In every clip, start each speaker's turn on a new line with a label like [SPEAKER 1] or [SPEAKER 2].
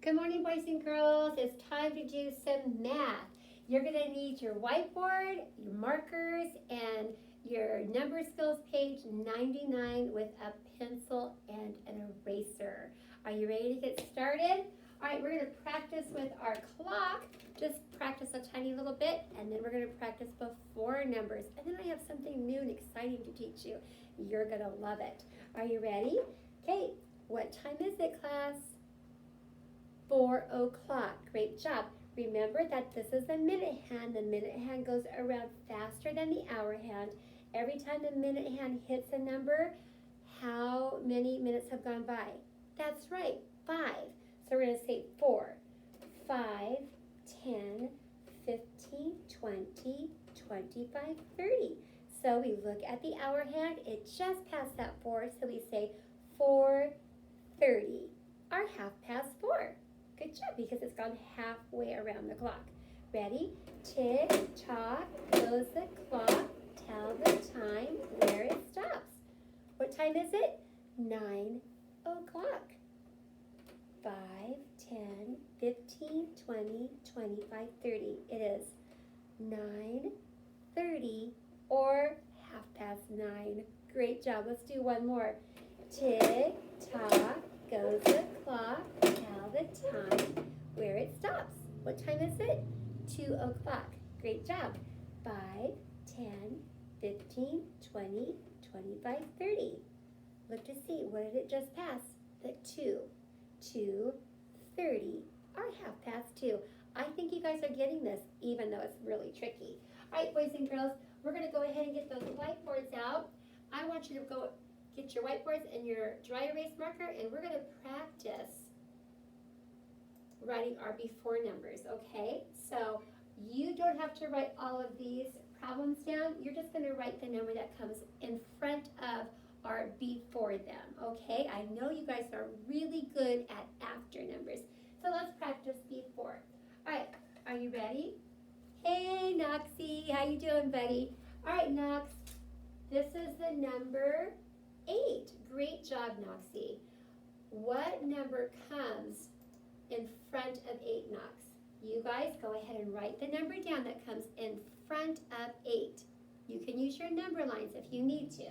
[SPEAKER 1] Good morning, boys and girls. It's time to do some math. You're going to need your whiteboard, your markers, and your number skills page 99 with a pencil and an eraser. Are you ready to get started? All right, we're going to practice with our clock. Just practice a tiny little bit, and then we're going to practice before numbers. And then I have something new and exciting to teach you. You're going to love it. Are you ready? Okay, what time is it, class? 4 o'clock. Great job. Remember that this is a minute hand. The minute hand goes around faster than the hour hand. Every time the minute hand hits a number, how many minutes have gone by? That's right, 5. So we're going to say 4, 5, 10, 15, 20, 25, 30. So we look at the hour hand. It just passed that 4, so we say 4:30. Our half past 4. Good job, because it's gone halfway around the clock. Ready? Tick tock goes the clock. Tell the time where it stops. What time is it? 9 o'clock. 5, 10, 15, 20, 25, 30. It is 9:30 or half past 9. Great job. Let's do one more. Tick tock goes the clock. Tell the time where it stops. What time is it? 2 o'clock. Great job. 5, 10, 15, 20, 25, 30. Look to see, what did it just pass? The 2. 2:30. Or half past 2. I think you guys are getting this, even though it's really tricky. All right, boys and girls, we're going to go ahead and get those whiteboards out. I want you to go get your whiteboards and your dry erase marker, and we're going to practice writing our before numbers, okay? So you don't have to write all of these problems down. You're just going to write the number that comes in front of or before them, okay? I know you guys are really good at after numbers. So let's practice before. All right, are you ready? Hey, Noxie, how you doing, buddy? All right, Nox, this is the number 8. Great job, Noxie. What number comes in front of 8, Nox? You guys go ahead and write the number down that comes in front of 8. You can use your number lines if you need to.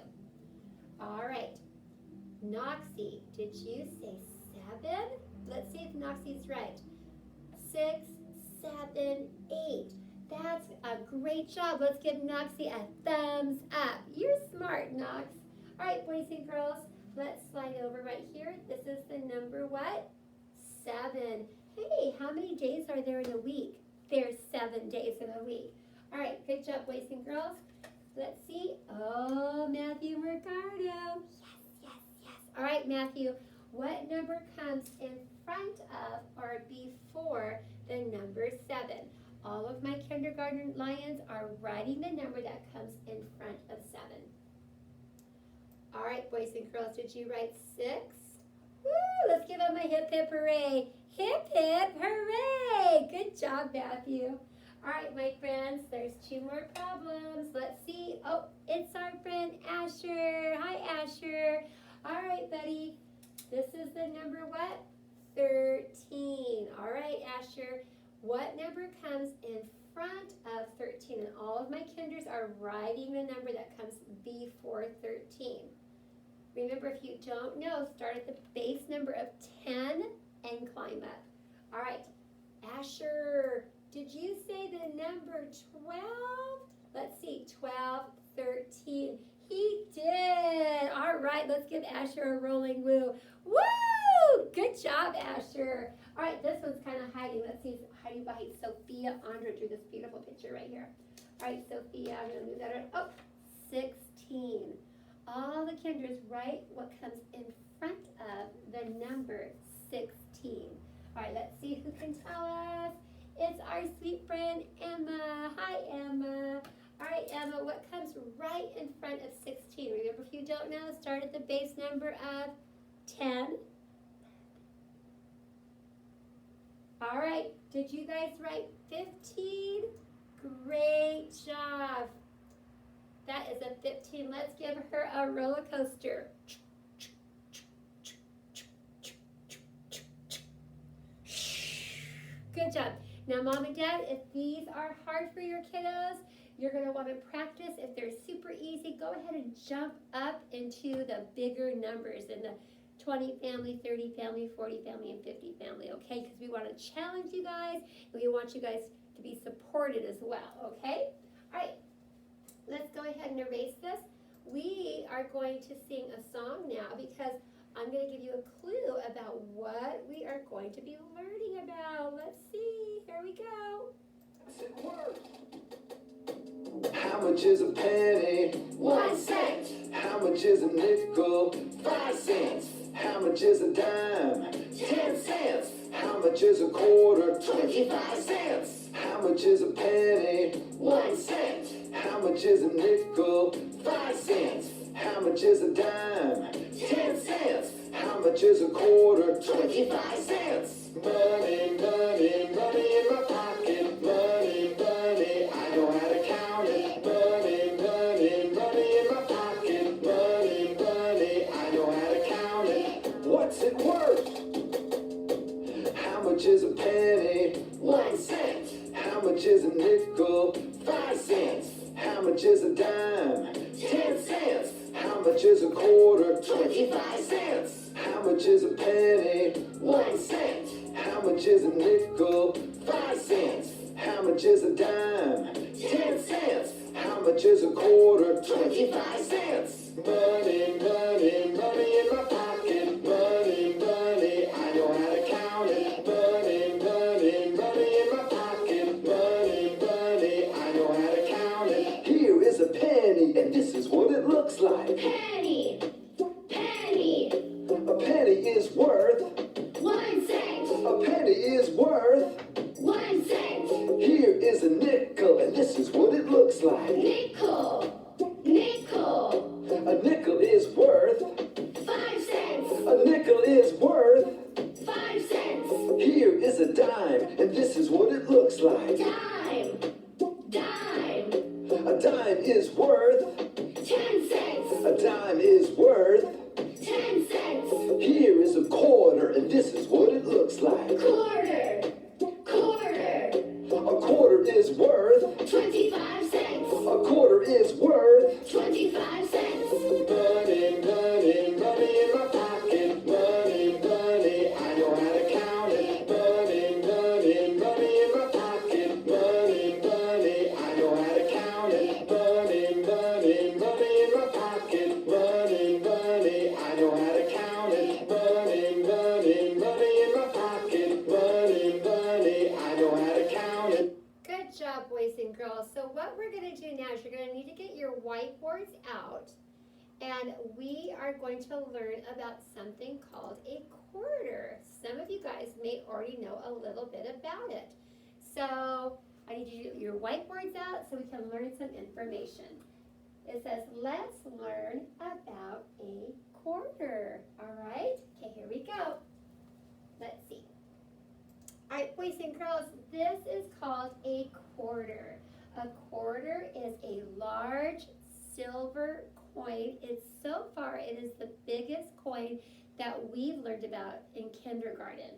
[SPEAKER 1] All right. Noxie, did you say 7? Let's see if Noxie's right. 6, 7, 8. That's a great job. Let's give Noxie a thumbs up. You're smart, Nox. All right, boys and girls, let's slide over right here. This is the number what? 7. Hey, how many days are there in a week? There's 7 days in a week. All right, good job, boys and girls. Let's see. Oh, Matthew Mercado. Yes. All right, Matthew, what number comes in front of or before the number 7? All of my kindergarten lions are writing the number that comes in front of 7. All right, boys and girls, did you write 6? Woo, let's give them a hip, hip, hooray. Hip, hip, hooray. Good job, Matthew. All right, my friends, there's 2 more problems. Let's see. Oh, it's our friend Asher. Hi, Asher. All right, buddy. This is the number what? 13. All right, Asher. What number comes in front of 13? And all of my kinders are writing the number that comes before 13. Remember, if you don't know, start at the base number of 10 and climb up. All right, Asher, did you say the number 12? Let's see, 12, 13. He did. All right, let's give Asher a rolling woo. Woo! Good job, Asher. All right, this one's kind of hiding. Let's see, it's hiding behind Sophia Andra drew this beautiful picture right here. All right, Sophia, I'm going to move that around. Oh, 16. All the kinders write what comes in front of the number 16. All right, let's see who can tell us. It's our sweet friend Emma. Hi, Emma. All right, Emma, what comes right in front of 16? Remember, if you don't know, start at the base number of 10. All right, did you guys write 15? Great job. That is a 15. Let's give her a roller coaster. Good job. Now, Mom and Dad, if these are hard for your kiddos, you're going to want to practice. If they're super easy, go ahead and jump up into the bigger numbers in the 20 family, 30 family, 40 family, and 50 family, okay? Because we want to challenge you guys, and we want you guys to be supported as well, okay? All right, let's go ahead and erase this. We are going to sing a song now because I'm going to give you a clue about what we are going to be learning about. Let's see. Here we go.
[SPEAKER 2] How much is a penny?
[SPEAKER 1] 1 cent.
[SPEAKER 2] How much is a nickel? 5 cents. How much is a dime? 10 cents. How much is a quarter?
[SPEAKER 1] 25 cents.
[SPEAKER 2] How much is a penny?
[SPEAKER 1] 1 cent.
[SPEAKER 2] How much is a nickel?
[SPEAKER 1] 5 cents.
[SPEAKER 2] How much is a dime?
[SPEAKER 1] 10 cents.
[SPEAKER 2] How much is a quarter?
[SPEAKER 1] 25 cents.
[SPEAKER 2] Money, money, money in my pocket. Money, money, I know how to count it. Money, money, money in my pocket. Money, money, I know how to count it. What's it worth? How much is a penny?
[SPEAKER 1] 1 cent.
[SPEAKER 2] How much is a nickel?
[SPEAKER 1] 5 cents.
[SPEAKER 2] How much is a dime?
[SPEAKER 1] 10 cents.
[SPEAKER 2] How much is a quarter?
[SPEAKER 1] 25 cents.
[SPEAKER 2] How much is a penny?
[SPEAKER 1] 1 cent.
[SPEAKER 2] How much is a nickel?
[SPEAKER 1] 5 cents.
[SPEAKER 2] How much is a dime?
[SPEAKER 1] 10 cents.
[SPEAKER 2] How much is a quarter?
[SPEAKER 1] 25 cents.
[SPEAKER 2] Money, money, money in my pocket. Money, money, I know how to count it. Money, money, money in my pocket. Money, money, I know how to count it. Here is a penny, and this is what it looks like.
[SPEAKER 1] Penny. Penny.
[SPEAKER 2] A penny is worth.
[SPEAKER 1] 1 cent.
[SPEAKER 2] A penny is worth.
[SPEAKER 1] 1 cent.
[SPEAKER 2] Here is a nickel, and this is what it looks like.
[SPEAKER 1] Nickel. Nickel.
[SPEAKER 2] A nickel is worth.
[SPEAKER 1] 5 cents.
[SPEAKER 2] A nickel is worth.
[SPEAKER 1] 5 cents.
[SPEAKER 2] Here is a dime, and this is what it looks like.
[SPEAKER 1] Dime. Dime.
[SPEAKER 2] A dime is worth.
[SPEAKER 1] 10 cents.
[SPEAKER 2] A dime is worth.
[SPEAKER 1] 10 cents.
[SPEAKER 2] Here is a quarter, and this is what it looks like.
[SPEAKER 1] Quarter. Quarter.
[SPEAKER 2] A quarter is worth.
[SPEAKER 1] 25 cents.
[SPEAKER 2] A quarter is worth.
[SPEAKER 1] 25 cents.
[SPEAKER 2] Money, money, money in my pocket. Money, money, I know how to count it. Money, money, money in my pocket. Money, money, I know how to count it. Money, money, money in my pocket. Money, money, I know how to count it. Money, money, money in my pocket. Money, money, I know how to count it.
[SPEAKER 1] Good job, boys and girls. So what we're going to do now is you're going to need to get your whiteboards out, and we are going to learn about something called a quarter. Some of you guys may already know a little bit about it. So I need you to get your whiteboards out so we can learn some information. It says, let's learn about a quarter. All right? Okay, here we go. Let's see. All right, boys and girls, this is called a quarter. A quarter is a large silver coin. It's so far, it is the biggest coin that we've learned about in kindergarten.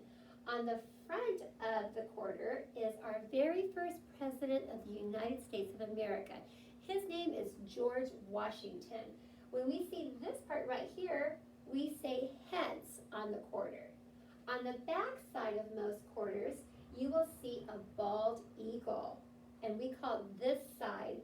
[SPEAKER 1] On the front of the quarter is our very first president of the United States of America. His name is George Washington. When we see this part right here, we say heads on the quarter. On the back side of most quarters, you will see a bald eagle, and we call this side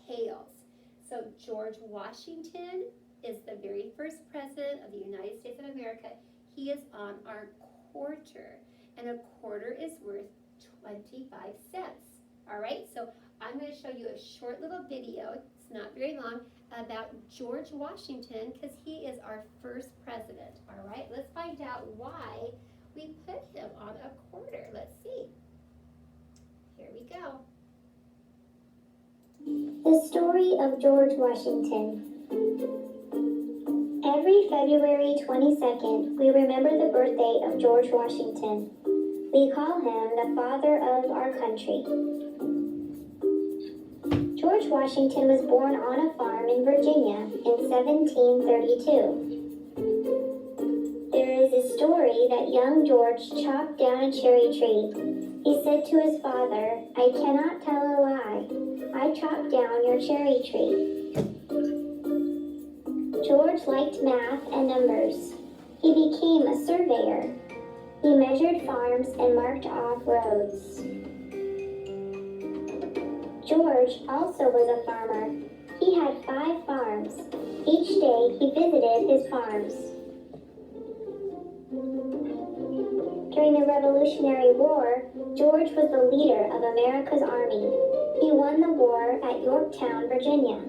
[SPEAKER 1] tails. So George Washington is the very first president of the United States of America. He is on our quarter, and a quarter is worth 25 cents. All right, so I'm going to show you a short little video, it's not very long, about George Washington because he is our first president. All right, let's find out why we put him on a quarter. Let's see. Here we go.
[SPEAKER 3] The story of George Washington. Every February 22nd, we remember the birthday of George Washington. We call him the father of our country. George Washington was born on a farm in Virginia in 1732. There is a story that young George chopped down a cherry tree. He said to his father, I cannot tell a lie. I chopped down your cherry tree. George liked math and numbers. He became a surveyor. He measured farms and marked off roads. George also was a farmer. He had 5 farms. Each day he visited his farms. During the Revolutionary War, George was the leader of America's army. He won the war at Yorktown, Virginia.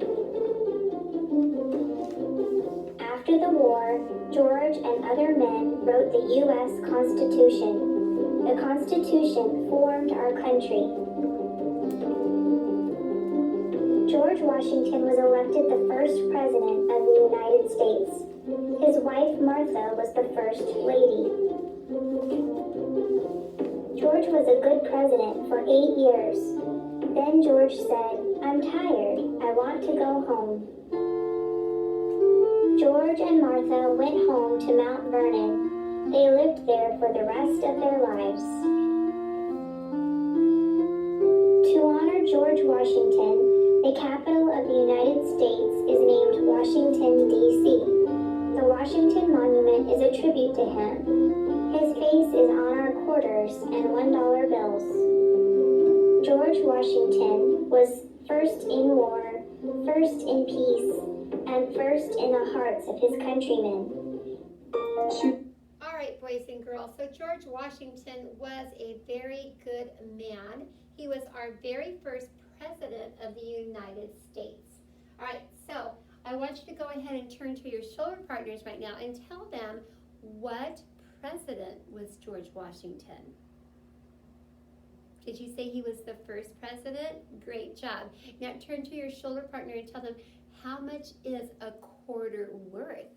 [SPEAKER 3] After the war, George and other men wrote the U.S. Constitution. The Constitution formed our country. George Washington was elected the first president of the United States. His wife Martha was the first lady. George was a good president for 8 years. Then George said, I'm tired. I want to go home. George and Martha went home to Mount Vernon. They lived there for the rest of their lives. To honor George Washington, the capital of the United States is named Washington, D.C. The Washington Monument is a tribute to him. His face is on our quarters and $1 bills. George Washington was first in war, first in peace, and first in the hearts of his countrymen.
[SPEAKER 1] All right, boys and girls. So George Washington was a very good man. He was our very first president of the United States. All right, so I want you to go ahead and turn to your shoulder partners right now and tell them what president was George Washington. Did you say he was the first president? Great job. Now turn to your shoulder partner and tell them, how much is a quarter worth?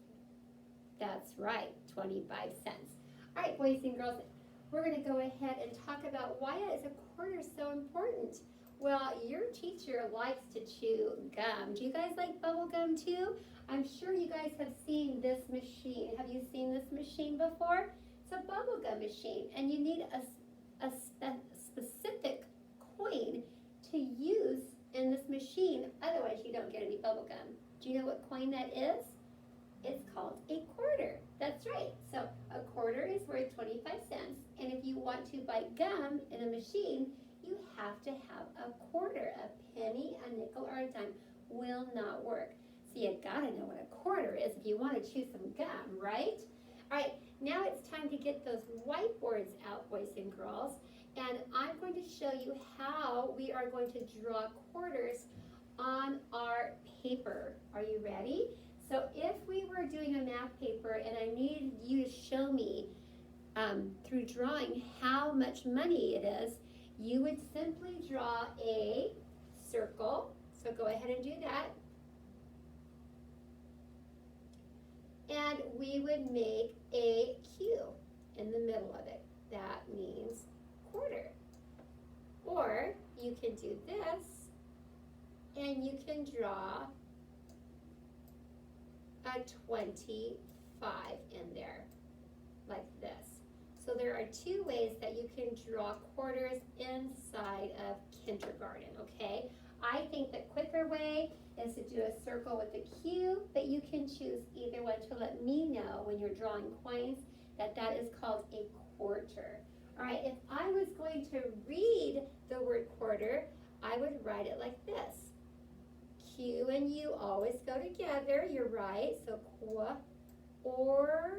[SPEAKER 1] That's right, 25 cents. All right, boys and girls, we're going to go ahead and talk about why is a quarter so important. Well, your teacher likes to chew gum. Do you guys like bubble gum too? I'm sure you guys have seen this machine. Have you seen this machine before? It's a bubble gum machine, and you need a specific coin to use in this machine. Otherwise, you don't get any bubble gum. Do you know what coin that is? It's called a quarter. That's right. So a quarter is worth 25 cents. And if you want to buy gum in a machine, you have to have a quarter. A penny, a nickel, or a dime will not work. So you gotta know what a quarter is if you want to chew some gum, right? All right, now it's time to get those whiteboards out, boys and girls. And I'm going to show you how we are going to draw quarters on our paper. Are you ready? So if we were doing a math paper and I needed you to show me through drawing how much money it is, you would simply draw a circle. So go ahead and do that. And we would make a Q in the middle of it. That means quarter. Or you can do this and you can draw a 25 in there, like this. So there are 2 ways that you can draw quarters inside of kindergarten, okay? I think the quicker way is to do a circle with a Q, but you can choose either one to let me know when you're drawing coins that is called a quarter. All right, if I was going to read the word quarter, I would write it like this. Q and U always go together, you're right, so quarter.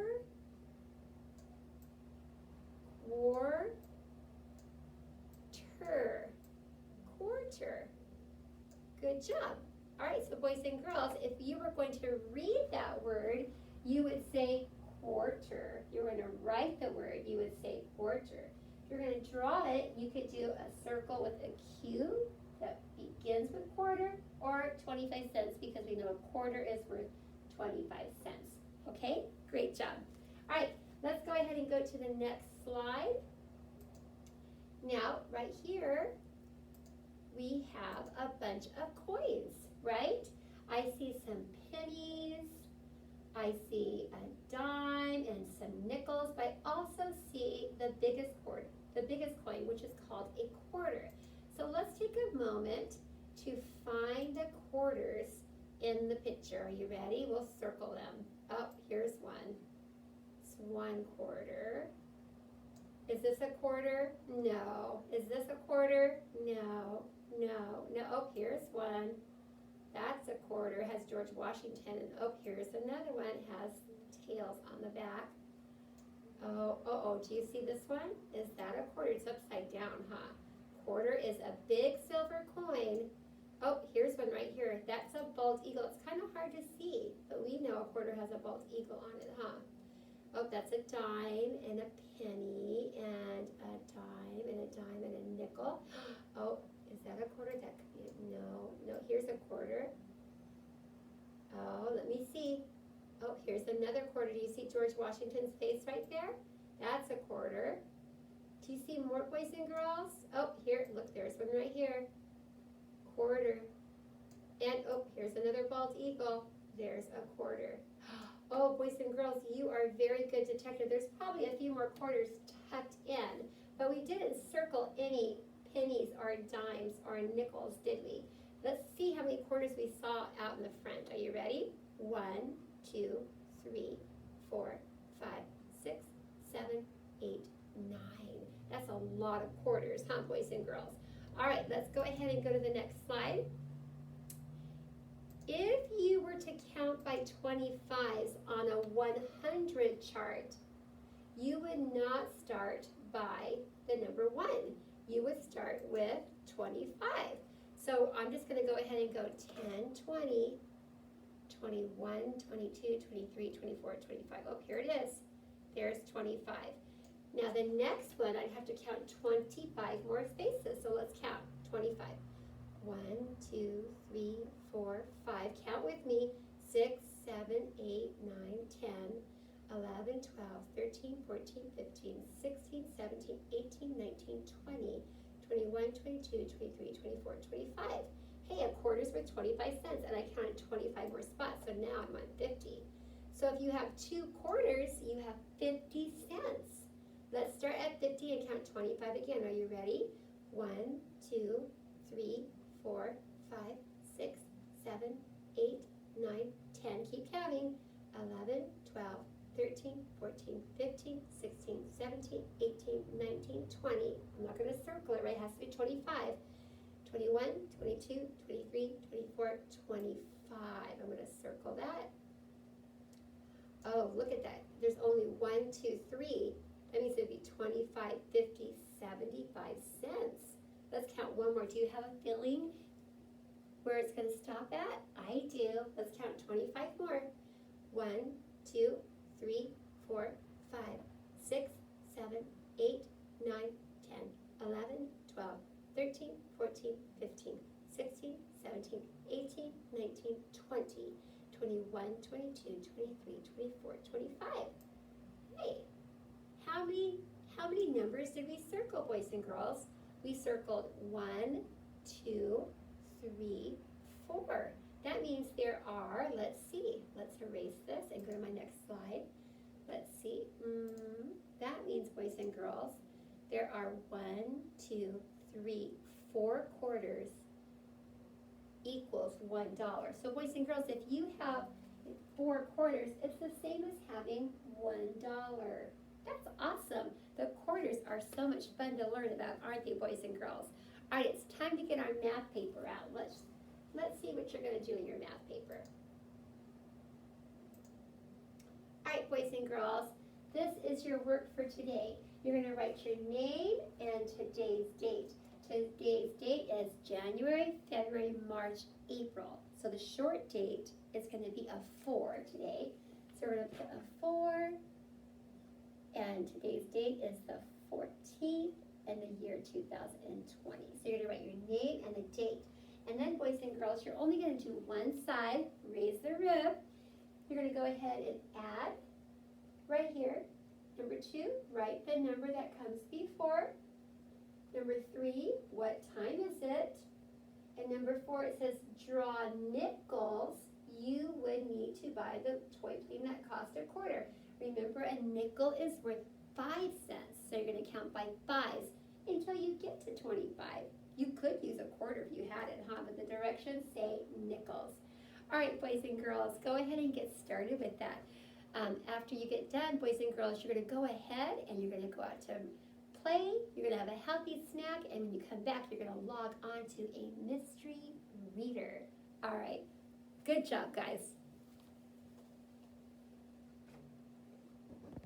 [SPEAKER 1] Good job. All right, so boys and girls, if you were going to read that word, you would say quarter. You're going to write the word, you would say quarter. If you're going to draw it, you could do a circle with a Q that begins with quarter, or 25 cents, because we know a quarter is worth 25 cents. Okay, great job. All right, let's go ahead and go to the next slide. Now, right here, we have a bunch of coins, right? I see some pennies, I see a dime and some nickels, but I also see the biggest coin which is called a quarter. So let's take a moment to find the quarters in the picture. Are you ready? We'll circle them. Oh, here's one. It's 1 quarter. Is this a quarter? No. Is this a quarter? No. No. No. Oh, here's one. That's a quarter. It has George Washington. And oh, here's another one. It has tails on the back. Oh, do you see this one? Is that a quarter? It's upside down, huh? Quarter is a big silver coin. Oh, here's one right here. That's a bald eagle. It's kind of hard to see, but we know a quarter has a bald eagle on it, huh? Oh, that's a dime and a penny and a dime and a dime and a nickel. Oh, is that a quarter? That could be no, here's a quarter. Oh, let me see. Oh, here's another quarter. Do you see George Washington's face right there? That's a quarter. Do you see more, boys and girls? Oh, here, look, there's one right here. Quarter. And oh, here's another bald eagle. There's a quarter. Oh, boys and girls, you are very good detective. There's probably a few more quarters tucked in, but we didn't circle any pennies or dimes or nickels, did we? Let's see how many quarters we saw out in the front. Are you ready? 1, 2, 3, 4, 5, 6, 7, 8, 9. That's a lot of quarters, huh, boys and girls? All right, let's go ahead and go to the next slide. If you were to count by 25s on a 100 chart, you would not start by the number 1. You would start with 25. So I'm just going to go ahead and go 10, 20, 21, 22, 23, 24, 25. Oh, here it is. There's 25. Now the next one, I'd have to count 25 more spaces. So let's count 25. 1, 2, 3, 4, 5. Count with me. 6, 7, 8, 9, 10, 11, 12, 13, 14, 15, 16, 17, 18, 19, 20, 21, 22, 23, 24, 25. Hey, a quarter's worth 25 cents, and I counted 25 more spots, so now I'm on 50. So if you have 2 quarters, you have 50 cents. Let's start at 50 and count 25 again. Are you ready? 1, 2, 3, 4, 5, 6, 7, 8, 9, 10. Keep counting. 11, 12, 13, 14, 15, 16, 17, 18, 19, 20. I'm not going to circle it, right? It has to be 25. 21, 22, 23, 24, 25. I'm going to circle that. Oh, look at that. There's only 1, 2, 3. That means it would be 25, 50, 75 cents. Let's count one more. Do you have a feeling where it's going to stop at? I do. Let's count 25 more. 1, 2, 3, 4, 5, 6, 7, 8, 9, 10, 11, 12, 13, 14, 15, 16, 17, 18, 19, 20, 21, 22, 23, 24, 25. Hey, how many numbers did we circle, boys and girls? We circled 1, 2, 3, 4. That means there are, let's see, let's erase this and go to my next slide. Let's see, that means, boys and girls, there are 1, 2, 3, 4 quarters equals $1. So boys and girls, if you have 4 quarters, it's the same as having $1. That's awesome. The quarters are so much fun to learn about, aren't they, boys and girls? All right, it's time to get our math paper out. Let's see what you're going to do in your math paper. All right, boys and girls, this is your work for today. You're going to write your name and today's date. Today's date is January, February, March, April. So the short date is going to be a 4 today. So we're going to put a 4, and today's date is the 14th and the year 2020. So you're going to write your name and the date. And then, boys and girls, you're only going to do one side, raise the roof. You're going to go ahead and add right here. Number 2, write the number that comes before. Number 3, what time is it? And number 4, it says draw nickels you would need to buy the toy plane that cost a quarter. Remember, a nickel is worth 5 cents, so you're going to count by 5s. until you get to 25. You could use a quarter if you had it, huh? But the directions say nickels. All right, boys and girls, go ahead and get started with that. After you get done, boys and girls, you're going to go ahead and you're going to go out to play. You're going to have a healthy snack, and when you come back, you're going to log on to a mystery reader. All right, good job, guys.